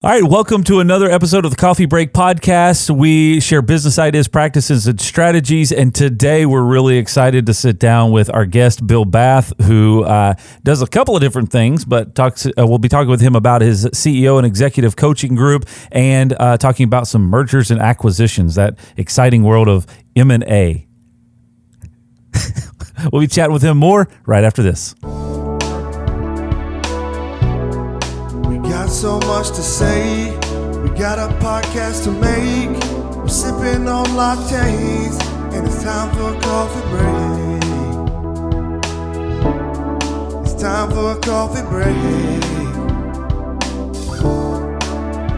All right, welcome to another episode of the Coffee Break Podcast. We share business ideas, practices, and strategies, and today we're really excited to sit down with our guest, Bill Bath, who does a couple of different things, but we'll be talking with him about his CEO and executive coaching group and talking about some mergers and acquisitions, that exciting world of M&A. We'll be chatting with him more right after this. Got so much to say, we got a podcast to make. We're sipping on lattes, and it's time for a coffee break. It's time for a coffee break.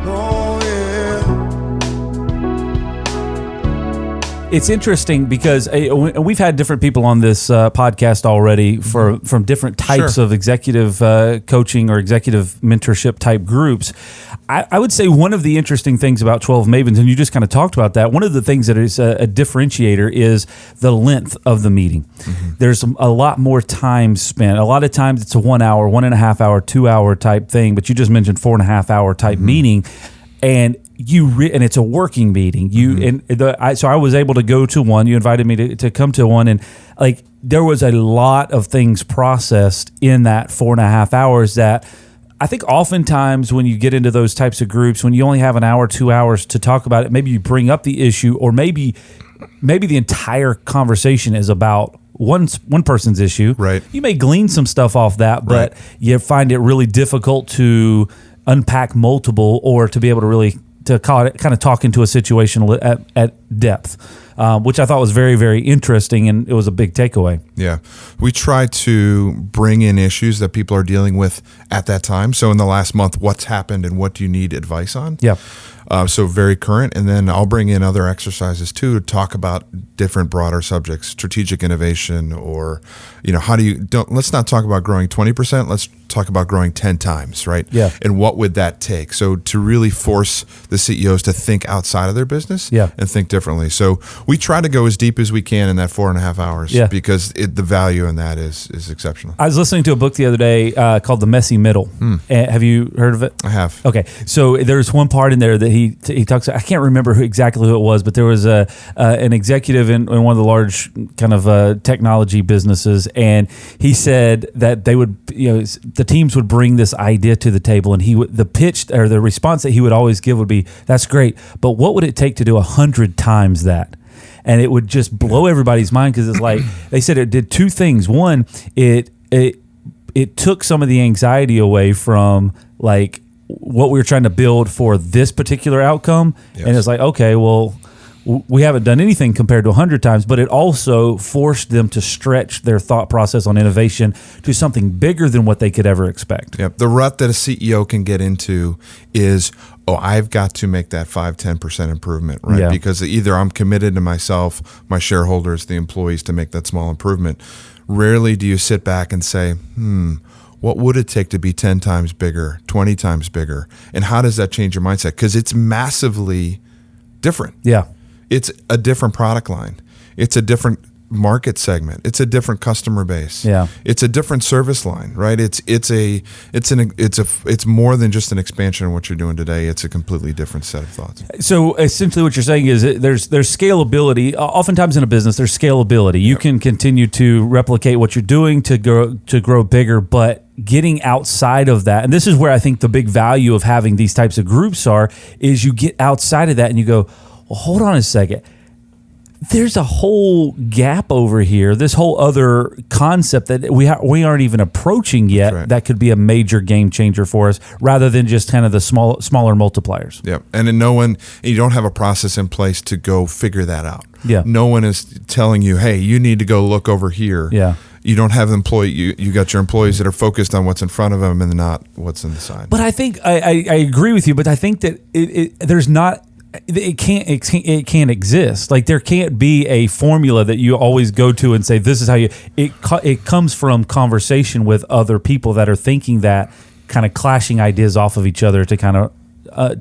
Oh yeah. It's interesting because we've had different people on this podcast already from different types of executive coaching or executive mentorship type groups. I would say one of the interesting things about 12 Mavens, and you just kind of talked about that, one of the things that is a differentiator is the length of the meeting. Mm-hmm. There's a lot more time spent. A lot of times it's a 1 hour, 1.5 hour, 2 hour type thing, but you just mentioned 4.5 hour type meeting. And and it's a working meeting. So I was able to go to one. You invited me to come to one, and like there was a lot of things processed in that 4.5 hours that I think oftentimes when you get into those types of groups, when you only have an hour, 2 hours to talk about it, maybe you bring up the issue, or maybe the entire conversation is about one person's issue. Right. You may glean some stuff off that, but you find it really difficult to unpack multiple, or to be able to really kind of talk into a situation at depth, which I thought was very, very interesting, and it was a big takeaway. Yeah. We try to bring in issues that people are dealing with at that time. So in the last month, what's happened and what do you need advice on? Yeah. So very current, and then I'll bring in other exercises too to talk about different broader subjects, strategic innovation, or let's not talk about growing 20%, let's talk about growing 10 times, right? Yeah. And what would that take? So to really force the CEOs to think outside of their business and think differently. So we try to go as deep as we can in that 4.5 hours because the value in that is exceptional. I was listening to a book the other day called The Messy Middle. Have you heard of it? I have. Okay. So there's one part in there that he talks, I can't remember exactly who it was, but there was an executive in one of the large kind of technology businesses, and he said that they would, the teams would bring this idea to the table, and the pitch or the response that he would always give would be, "That's great, but what would it take to do 100 times that?" And it would just blow everybody's mind, because it's like they said it did two things. One, it took some of the anxiety away from like what we were trying to build for this particular outcome, and it's like, okay, well, we haven't done anything compared to 100 times, but it also forced them to stretch their thought process on innovation to something bigger than what they could ever expect. Yep. The rut that a CEO can get into is, I've got to make that 5-10% improvement, right? Yeah. Because either I'm committed to myself, my shareholders, the employees, to make that small improvement. Rarely do you sit back and say, what would it take to be 10 times bigger, 20 times bigger? And how does that change your mindset? Because it's massively different. Yeah. It's a different product line. It's a different market segment. It's a different customer base. Yeah. It's a different service line, right? It's more than just an expansion of what you're doing today. It's a completely different set of thoughts. So essentially what you're saying is there's scalability. Oftentimes in a business, there's scalability. You can continue to replicate what you're doing to grow bigger, but getting outside of that, and this is where I think the big value of having these types of groups is you get outside of that and you go, well, hold on a second. There's a whole gap over here, this whole other concept that we aren't even approaching yet, that could be a major game changer for us, rather than just kind of the smaller multipliers. Yeah, and you don't have a process in place to go figure that out. Yeah. No one is telling you, hey, you need to go look over here. Yeah. You don't have you got your employees that are focused on what's in front of them and not what's in the side. But I think I agree with you, but I think that there's not... It can't exist. Like there can't be a formula that you always go to and say, this is how it comes from conversation with other people that are thinking that, kind of clashing ideas off of each other to kind of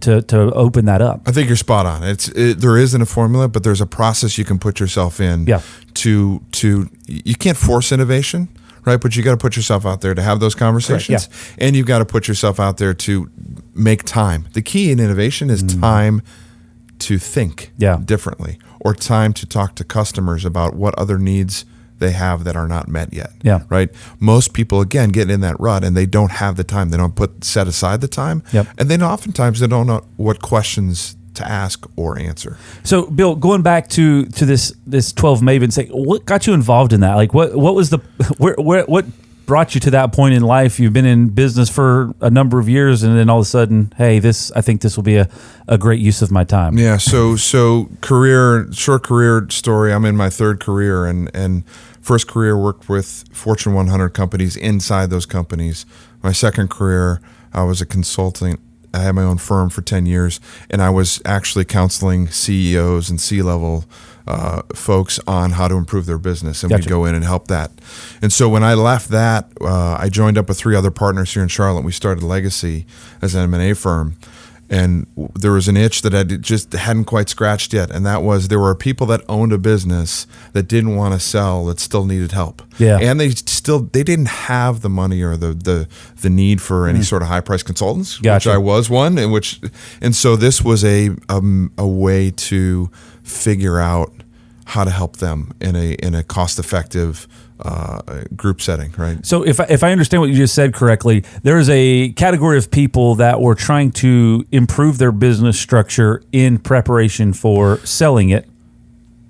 to open that up. I think you're spot on. There isn't a formula, but there's a process you can put yourself in. Yeah. You can't force innovation, right? But you got to put yourself out there to have those conversations, and you've got to put yourself out there to make time. The key in innovation is time to think differently, or time to talk to customers about what other needs they have that are not met yet. Yeah. Right. Most people, again, get in that rut and they don't have the time. They don't set aside the time. Yep. And then oftentimes they don't know what questions to ask or answer. So, Bill, going back to this 12 Mavens thing, what got you involved in that? Like, what was the what brought you to that point in life? You've been in business for a number of years, and then all of a sudden, hey, I think this will be a great use of my time. Yeah. So short career story. I'm in my third career, and first career worked with Fortune 100 companies inside those companies. My second career, I was a consultant. I had my own firm for 10 years, and I was actually counseling CEOs and C-level folks on how to improve their business, and we'd go in and help that. And so when I left that, I joined up with 3 other partners here in Charlotte. We started Legacy as an M&A firm. And there was an itch that I just hadn't quite scratched yet, and that was there were people that owned a business that didn't want to sell, that still needed help. Yeah. And they didn't have the money or the need for any sort of high price consultants, which I was one, and so this was a way to figure out how to help them in a cost effective group setting, right? So if I understand what you just said correctly, there is a category of people that were trying to improve their business structure in preparation for selling it.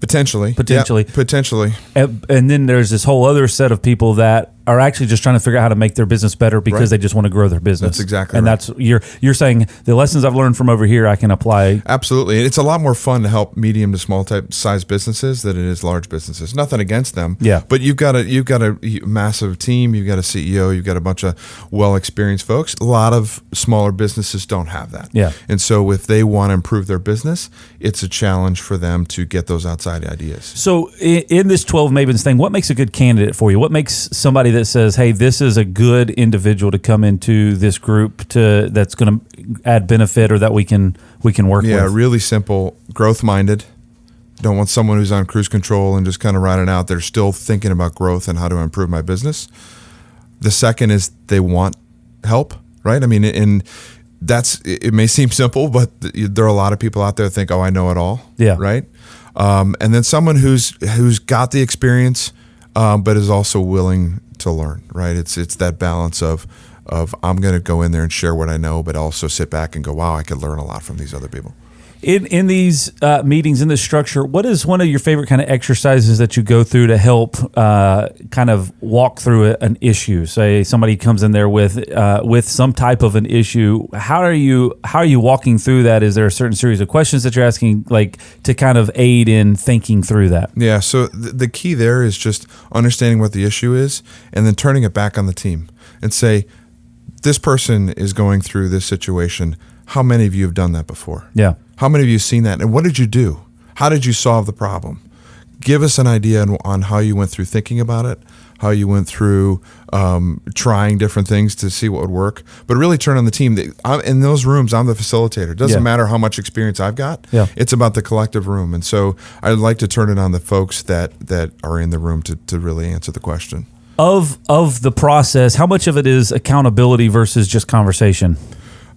Potentially. Yep, potentially. And then there's this whole other set of people that are actually just trying to figure out how to make their business better because they just want to grow their business. That's exactly and right. And that's you're saying the lessons I've learned from over here I can apply. Absolutely. It's a lot more fun to help medium to small type size businesses than it is large businesses. Nothing against them. Yeah. But you've got a massive team, you've got a CEO, you've got a bunch of well-experienced folks. A lot of smaller businesses don't have that. Yeah. And so if they want to improve their business, it's a challenge for them to get those outside ideas. So in this 12 Mavens thing, what makes a good candidate for you? What makes somebody that says, hey, this is a good individual to come into this group that's going to add benefit or that we can work with? Yeah, really simple, growth-minded. Don't want someone who's on cruise control and just kind of riding out. They're still thinking about growth and how to improve my business. The second is they want help, right? I mean, it may seem simple, but there are a lot of people out there that think, oh, I know it all, right? And then someone who's got the experience, but is also willing to learn, right? It's that balance of I'm going to go in there and share what I know, but also sit back and go, wow, I could learn a lot from these other people. In these meetings, in this structure, what is one of your favorite kind of exercises that you go through to help kind of walk through an issue? Say somebody comes in there with some type of an issue. How are you walking through that? Is there a certain series of questions that you're asking, like to kind of aid in thinking through that? Yeah. So the key there is just understanding what the issue is, and then turning it back on the team and say, this person is going through this situation. How many of you have done that before? Yeah. How many of you have seen that? And what did you do? How did you solve the problem? Give us an idea on how you went through thinking about it, how you went through trying different things to see what would work. But really turn on the team. In those rooms, I'm the facilitator. It doesn't matter how much experience I've got. Yeah. It's about the collective room. And so I'd like to turn it on the folks that are in the room to really answer the question. Of the process, how much of it is accountability versus just conversation?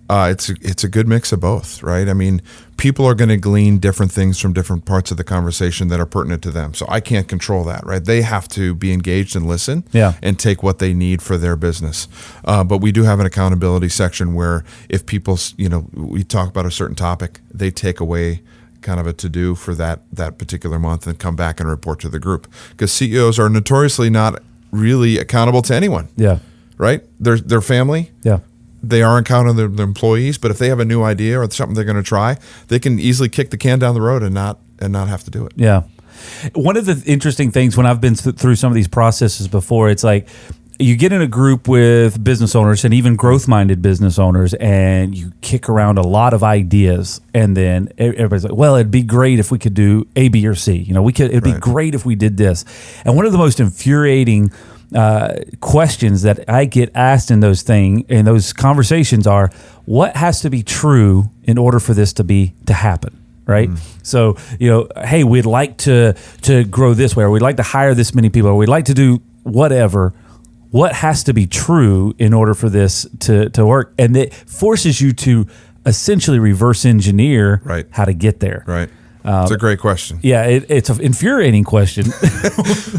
It's a good mix of both, right? I mean, people are going to glean different things from different parts of the conversation that are pertinent to them. So I can't control that, right? They have to be engaged and listen and take what they need for their business. But we do have an accountability section where if people, we talk about a certain topic, they take away kind of a to-do for that particular month and come back and report to the group. Because CEOs are notoriously not really accountable to anyone. Yeah. Right? Their family. Yeah. They are accountable to their employees, but if they have a new idea or something they're going to try, they can easily kick the can down the road and not have to do it. Yeah. One of the interesting things when I've been through some of these processes before, it's like you get in a group with business owners and even growth-minded business owners, and you kick around a lot of ideas, and then everybody's like, well, it'd be great if we could do A, B, or C. It'd be great if we did this. And one of the most infuriating questions that I get asked in those conversations are, what has to be true in order for this to happen? Right. So, hey, we'd like to grow this way, or we'd like to hire this many people, or we'd like to do whatever. what has to be true in order for this to work, and it forces you to essentially reverse engineer how to get there. Right. It's a great question. Yeah, it's an infuriating question.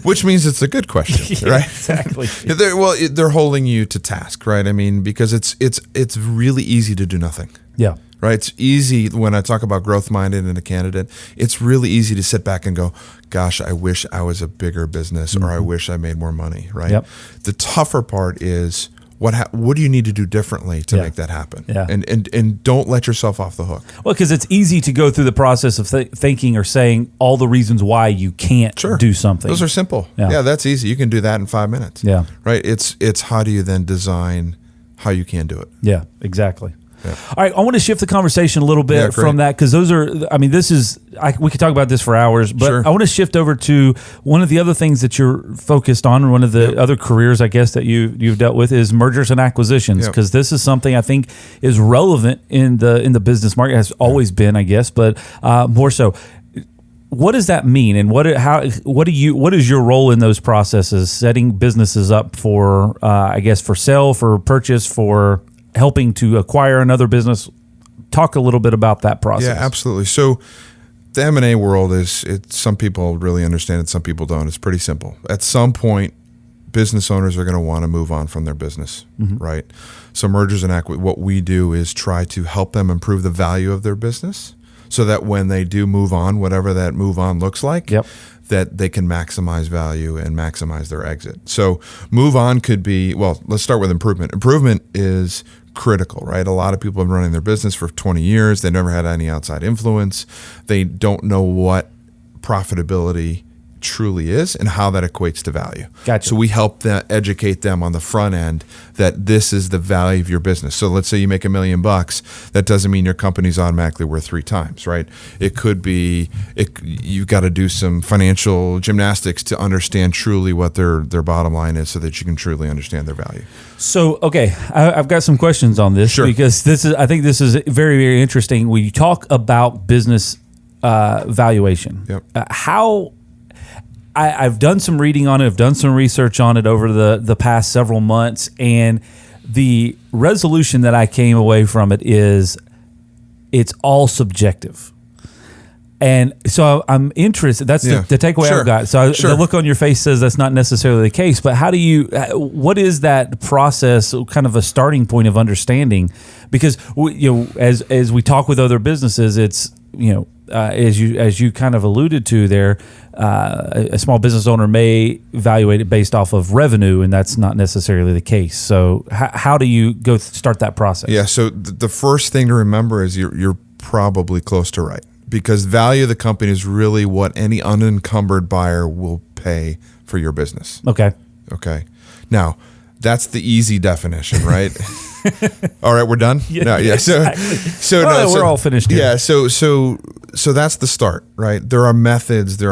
Which means it's a good question, right? Exactly. They're holding you to task, right? I mean, because it's really easy to do nothing. Yeah. Right? It's easy when I talk about growth-minded and a candidate, it's really easy to sit back and go, gosh, I wish I was a bigger business or I wish I made more money, right? Yep. The tougher part is what do you need to do differently to make that happen? Yeah. And don't let yourself off the hook. Well, because it's easy to go through the process of thinking or saying all the reasons why you can't do something. Those are simple. Yeah, that's easy. You can do that in 5 minutes. Yeah. Right? It's how do you then design how you can do it? Yeah, exactly. Yeah. All right, I want to shift the conversation a little bit from that, because those are, I mean, we could talk about this for hours, but I want to shift over to one of the other things that you're focused on, one of the other careers, I guess, that you've dealt with is mergers and acquisitions, because this is something I think is relevant in the business market, has always been, I guess, but more so. What does that mean, and what is your role in those processes, setting businesses up for, I guess, for sale, for purchase, for helping to acquire another business? Talk a little bit about that process. Yeah, absolutely. So the M&A world some people really understand it, some people don't. It's pretty simple. At some point, business owners are going to want to move on from their business, right? So mergers and what we do is try to help them improve the value of their business so that when they do move on, whatever that move on looks like, that they can maximize value and maximize their exit. So move on could be, well, let's start with improvement. Improvement is critical, right? A lot of people have been running their business for 20 years. They never had any outside influence. They don't know what profitability truly is and how that equates to value. Gotcha. So we help them educate them on the front end that this is the value of your business. So let's say you make $1 million. That doesn't mean your company's automatically worth 3 times, right? It could be, you've got to do some financial gymnastics to understand truly what their bottom line is so that you can truly understand their value. So, okay, I've got some questions on this because I think this is very, very interesting. When you talk about business valuation, I've done some reading on it. I've done some research on it over the past several months, and the resolution that I came away from it is it's all subjective. And so I'm interested. That's the takeaway I've got. So the look on your face says that's not necessarily the case. But what is that process, kind of a starting point of understanding? Because as we talk with other businesses, it's as you kind of alluded to there, a small business owner may evaluate it based off of revenue, and that's not necessarily the case. So how do you go start that process? Yeah. So the first thing to remember is you're probably close to right, because value of the company is really what any unencumbered buyer will pay for your business. Okay. Now, that's the easy definition, right? All right, we're done. We're all finished here. Yeah. So that's the start, right? There are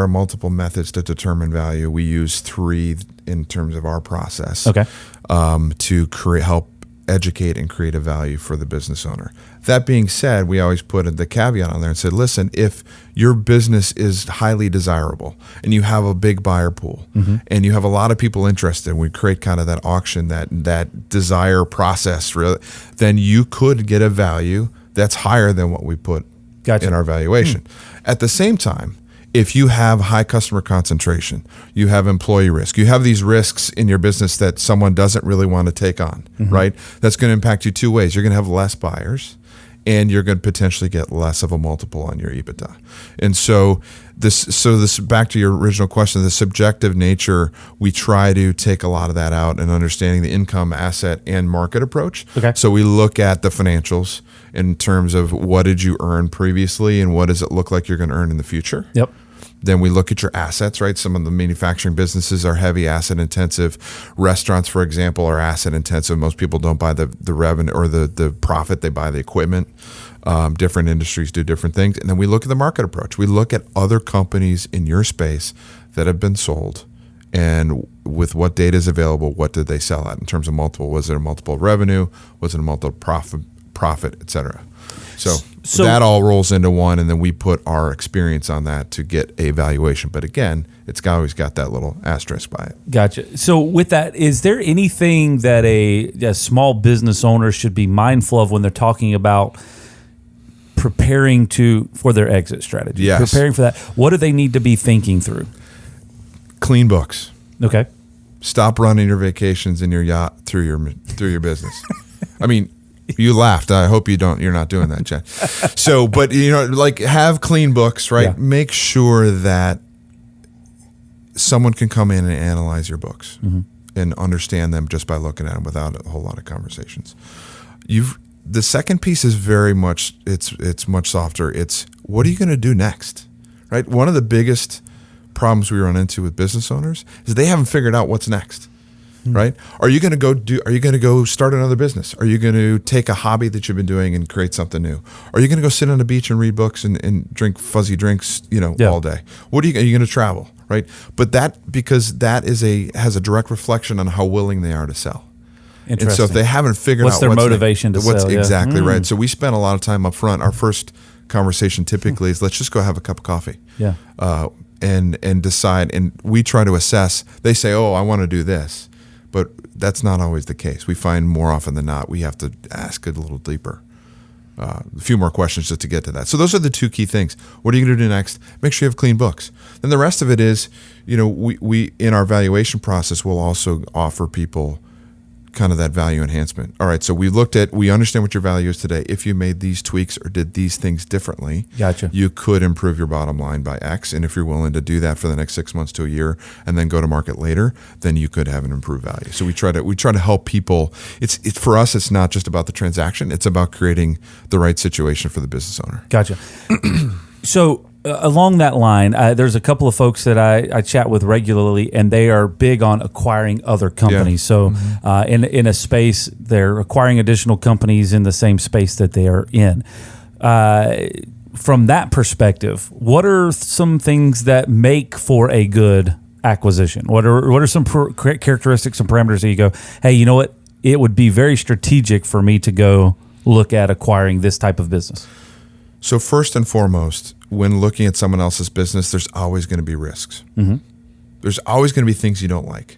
multiple methods to determine value. We use 3 in terms of our process. Okay. To help educate and create a value for the business owner. That being said, we always put the caveat on there and said, listen, if your business is highly desirable and you have a big buyer pool and you have a lot of people interested, we create kind of that auction, that desire process, really, then you could get a value that's higher than what we put in our valuation. At the same time, if you have high customer concentration, you have employee risk, you have these risks in your business that someone doesn't really want to take on, right? That's going to impact you 2 ways. You're going to have less buyers, and you're going to potentially get less of a multiple on your EBITDA. And so this back to your original question, the subjective nature, we try to take a lot of that out and understanding the income, asset, and market approach. Okay. So we look at the financials in terms of what did you earn previously and what does it look like you're going to earn in the future. Yep. Then we look at your assets, right? Some of the manufacturing businesses are heavy asset intensive. Restaurants, for example, are asset intensive. Most people don't buy the revenue or the profit, they buy the equipment. Different industries do different things. And then we look at the market approach. We look at other companies in your space that have been sold, and with what data is available, what did they sell at in terms of multiple? Was it a multiple revenue? Was it a multiple profit, et cetera? So that all rolls into one, and then we put our experience on that to get a valuation. But again, it's always got that little asterisk by it. Gotcha. So with that, is there anything that a small business owner should be mindful of when they're talking about preparing for their exit strategy? Yes. Preparing for that. What do they need to be thinking through? Clean books. Okay. Stop running your vacations in your yacht through your business. I mean, you laughed. I hope you're not doing that, Chad. So, but have clean books, right? Yeah. Make sure that someone can come in and analyze your books and understand them just by looking at them without a whole lot of conversations. The second piece is very much, it's much softer. It's what are you going to do next, right? One of the biggest problems we run into with business owners is they haven't figured out what's next, right? Are you going to go start another business? Are you going to take a hobby that you've been doing and create something new? Are you going to go sit on the beach and read books and drink fuzzy drinks, all day? Are you going to travel, right? But because that has a direct reflection on how willing they are to sell. And so if they haven't figured out what's their motivation to sell, exactly right. So we spend a lot of time up front. Our first conversation typically is let's just go have a cup of coffee. Yeah. And decide, and we try to assess. They say, "Oh, I want to do this," but that's not always the case. We find more often than not we have to ask a little deeper, a few more questions just to get to that. So those are the two key things. What are you going to do next? Make sure you have clean books. Then the rest of it is, we in our valuation process will also offer people kind of that value enhancement. All right, so we understand what your value is today. If you made these tweaks or did these things differently, gotcha, you could improve your bottom line by X. And if you're willing to do that for the next 6 months to a year and then go to market later, then you could have an improved value. So we try to help people. It's for us, it's not just about the transaction. It's about creating the right situation for the business owner. Gotcha. So along that line, there's a couple of folks that I chat with regularly, and they are big on acquiring other companies. Yeah. So in a space, they're acquiring additional companies in the same space that they are in. From that perspective, what are some things that make for a good acquisition? What are some characteristics and parameters that you go, hey, you know what? It would be very strategic for me to go look at acquiring this type of business. So first and foremost, when looking at someone else's business, there's always going to be risks. Mm-hmm. There's always going to be things you don't like.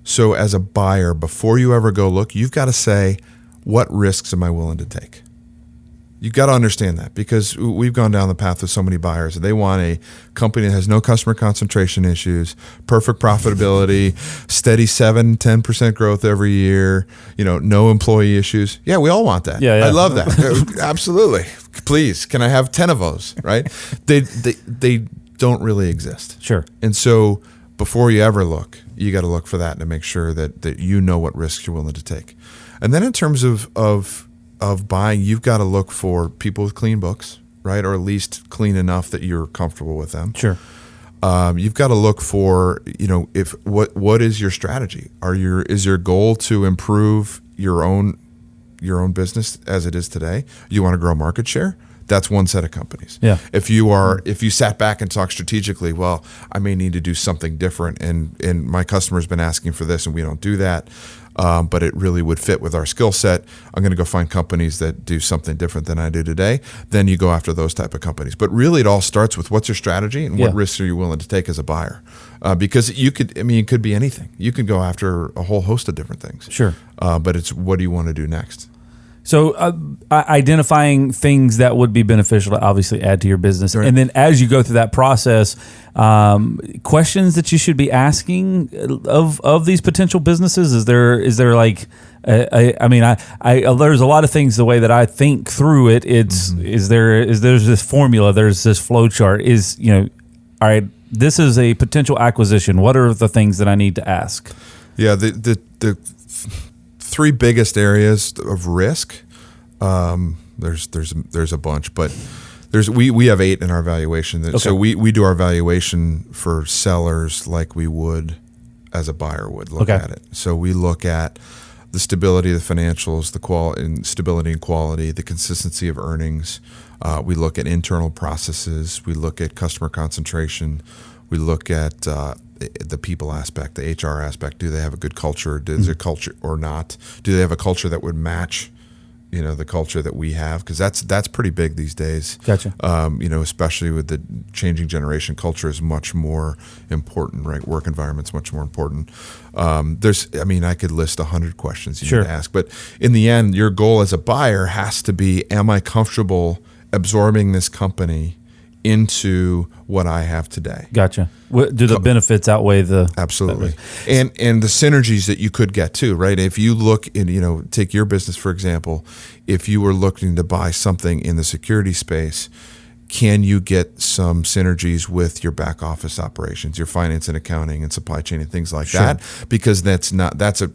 So as a buyer, before you ever go look, you've got to say, what risks am I willing to take? You've got to understand that, because we've gone down the path with so many buyers, and they want a company that has no customer concentration issues, perfect profitability, steady 7-10% growth every year, no employee issues. Yeah, we all want that. Yeah. I love that. Absolutely. Please, can I have 10 of those, right? They don't really exist. Sure. And so before you ever look, you got to look for that to make sure that you know what risks you're willing to take. And then in terms of buying, you've got to look for people with clean books, right? Or at least clean enough that you're comfortable with them. Sure. You've got to look for, what is your strategy? Is your goal to improve your own business as it is today? You want to grow market share? That's one set of companies. Yeah. If you sat back and talked strategically, well, I may need to do something different, and my customer's been asking for this, and we don't do that. But it really would fit with our skill set. I'm going to go find companies that do something different than I do today. Then you go after those type of companies. But really, it all starts with what's your strategy and what risks are you willing to take as a buyer? Because it could be anything. You could go after a whole host of different things. Sure. But it's what do you want to do next? So identifying things that would be beneficial to obviously add to your business. Right. And then as you go through that process, questions that you should be asking of these potential businesses. Is there like, there's a lot of things, the way that I think through it, there's this formula, there's this flow chart all right, this is a potential acquisition. What are the things that I need to ask? Yeah. The three biggest areas of risk. There's a bunch, but we have 8 in our valuation. Okay. So we do our valuation for sellers like we would as a buyer would look at it. So we look at the stability of the financials, stability and quality, the consistency of earnings. We look at internal processes. We look at customer concentration. We look at the people aspect, the HR aspect. Do they have a good culture? Is there culture or not? Do they have a culture that would match the culture that we have, because that's pretty big these days. Gotcha. Especially with the changing generation, culture is much more important, right? Work environment's much more important. I could list 100 questions you need to ask, but in the end, your goal as a buyer has to be, am I comfortable absorbing this company into what I have today? Gotcha. Do the benefits outweigh the... Absolutely. And the synergies that you could get too, right? If you look in, take your business, for example, if you were looking to buy something in the security space, can you get some synergies with your back office operations, your finance and accounting and supply chain and things like that? Because that's an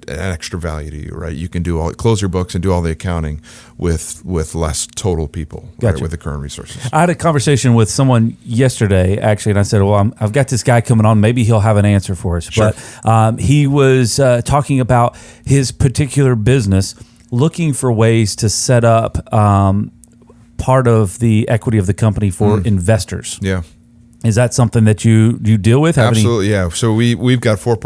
extra value to you, right? You can close your books and do all the accounting with less total people, right, with the current resources. I had a conversation with someone yesterday, actually, and I said, well, I've got this guy coming on. Maybe he'll have an answer for us. Sure. But he was talking about his particular business, looking for ways to set up part of the equity of the company for investors. Yeah. Is that something that you deal with? Absolutely, yeah. So we've got 4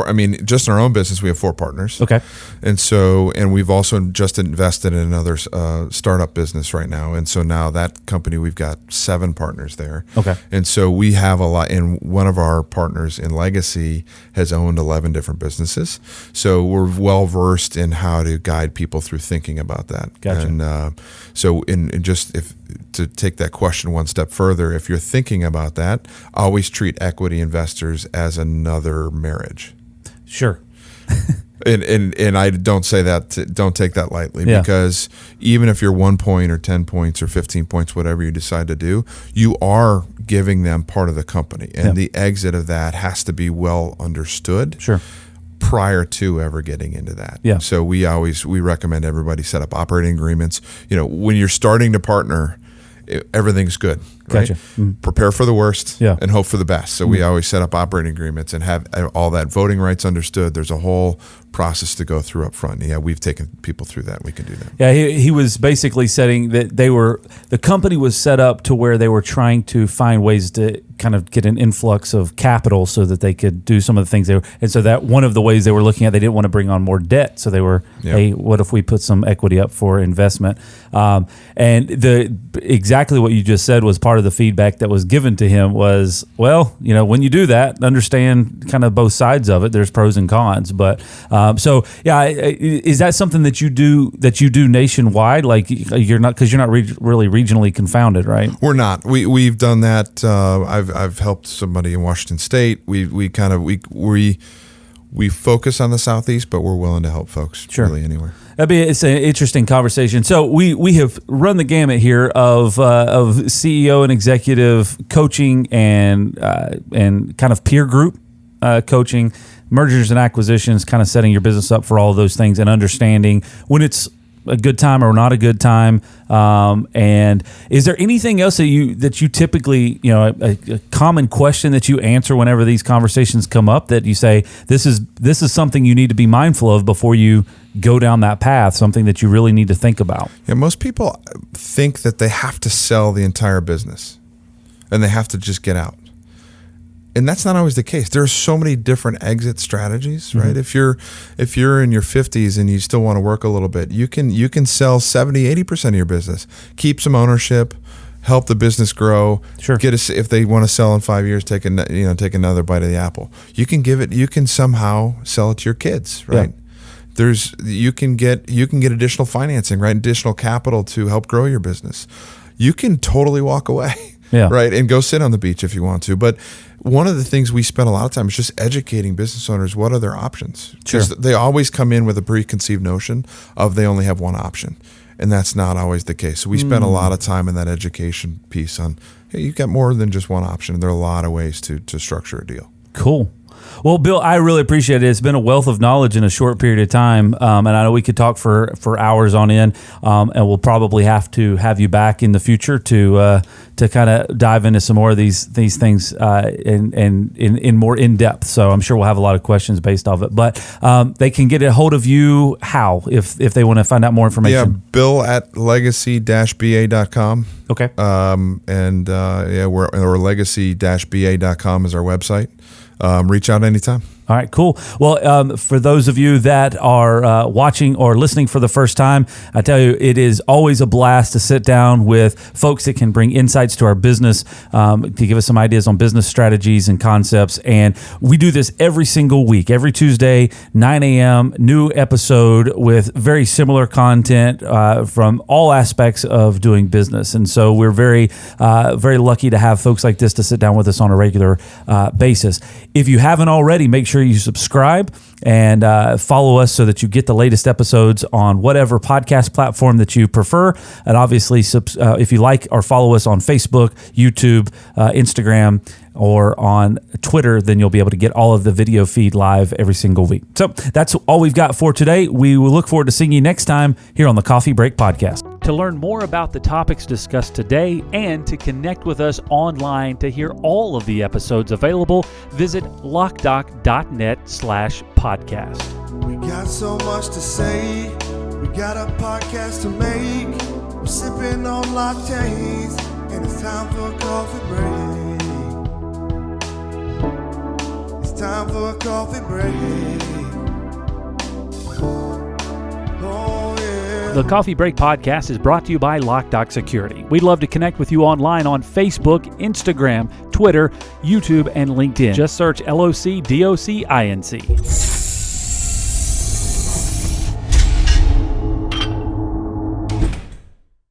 just in our own business, we have 4 partners. Okay. And we've also just invested in another startup business right now. And so now that company, we've got 7 partners there. Okay. And so we have a lot, and one of our partners in Legacy has owned 11 different businesses. So we're well versed in how to guide people through thinking about that. Gotcha. And to take that question one step further, if you're thinking about that, always treat equity investors as another marriage. Sure. And I don't say that, don't take that lightly, because even if you're 1 point or 10 points or 15 points, whatever you decide to do, you are giving them part of the company. And the exit of that has to be well understood. Sure. Prior to ever getting into that. Yeah. So we recommend everybody set up operating agreements. When you're starting to partner, everything's good, right? Gotcha. Mm-hmm. Prepare for the worst and hope for the best. So we always set up operating agreements and have all that voting rights understood. There's a whole process to go through up front. Yeah, we've taken people through that. We can do that. Yeah, he was basically setting that the company was set up to where they were trying to find ways to kind of get an influx of capital so that they could do some of the things and so that one of the ways they were looking at, they didn't want to bring on more debt. So they were, hey, what if we put some equity up for investment? And exactly what you just said was part of the feedback that was given to him was, well, when you do that, understand kind of both sides of it. There's pros and cons, but is that something that you do nationwide? Like you're not really regionally confounded, right? We're not. We've done that. I've helped somebody in Washington State. We focus on the Southeast, but we're willing to help folks really anywhere. It's an interesting conversation. So we have run the gamut here of CEO and executive coaching and kind of peer group coaching, mergers and acquisitions, kind of setting your business up for all of those things and understanding when it's a good time or not a good time. And is there anything else that you typically, a common question that you answer whenever these conversations come up that you say, this is something you need to be mindful of before you go down that path, something that you really need to think about? Yeah, most people think that they have to sell the entire business and they have to just get out. And that's not always the case. There are so many different exit strategies, right? Mm-hmm. If you're in your 50s and you still want to work a little bit, you can sell 70-80% of your business, keep some ownership, help the business grow. Sure. If they want to sell in 5 years, take another bite of the apple. You can somehow sell it to your kids, right? Yeah. You can get additional financing, right? Additional capital to help grow your business. You can totally walk away. Yeah. Right. And go sit on the beach if you want to. But one of the things we spend a lot of time is just educating business owners. What are their options? Because they always come in with a preconceived notion of they only have one option. And that's not always the case. So we spend a lot of time in that education piece on, hey, you've got more than just one option. There are a lot of ways to structure a deal. Cool. Well, Bill, I really appreciate it. It's been a wealth of knowledge in a short period of time, and I know we could talk for hours on end, and we'll probably have to have you back in the future to kind of dive into some more of these things in more in depth. So I'm sure we'll have a lot of questions based off it. But they can get a hold of you how if they want to find out more information. Yeah, Bill at legacy-ba.com. Okay. Or legacy-ba.com is our website. Reach out anytime. All right, cool. Well, for those of you that are watching or listening for the first time, I tell you, it is always a blast to sit down with folks that can bring insights to our business, to give us some ideas on business strategies and concepts. And we do this every single week, every Tuesday, 9 a.m., new episode with very similar content from all aspects of doing business. And so we're very lucky to have folks like this to sit down with us on a regular basis. If you haven't already, make sure you subscribe and follow us so that you get the latest episodes on whatever podcast platform that you prefer. And obviously, if you like or follow us on Facebook, YouTube, Instagram, or on Twitter, then you'll be able to get all of the video feed live every single week. So that's all we've got for today. We will look forward to seeing you next time here on the Coffee Break Podcast. To learn more about the topics discussed today and to connect with us online to hear all of the episodes available, visit Loc-Doc.net/podcast. We got so much to say. We got a podcast to make. We're sipping on lattes, and it's time for a coffee break. It's time for a coffee break. Oh, yeah. The Coffee Break Podcast is brought to you by Loc-Doc Security. We'd love to connect with you online on Facebook, Instagram, Twitter, YouTube, and LinkedIn. Just search LOCDOCINC.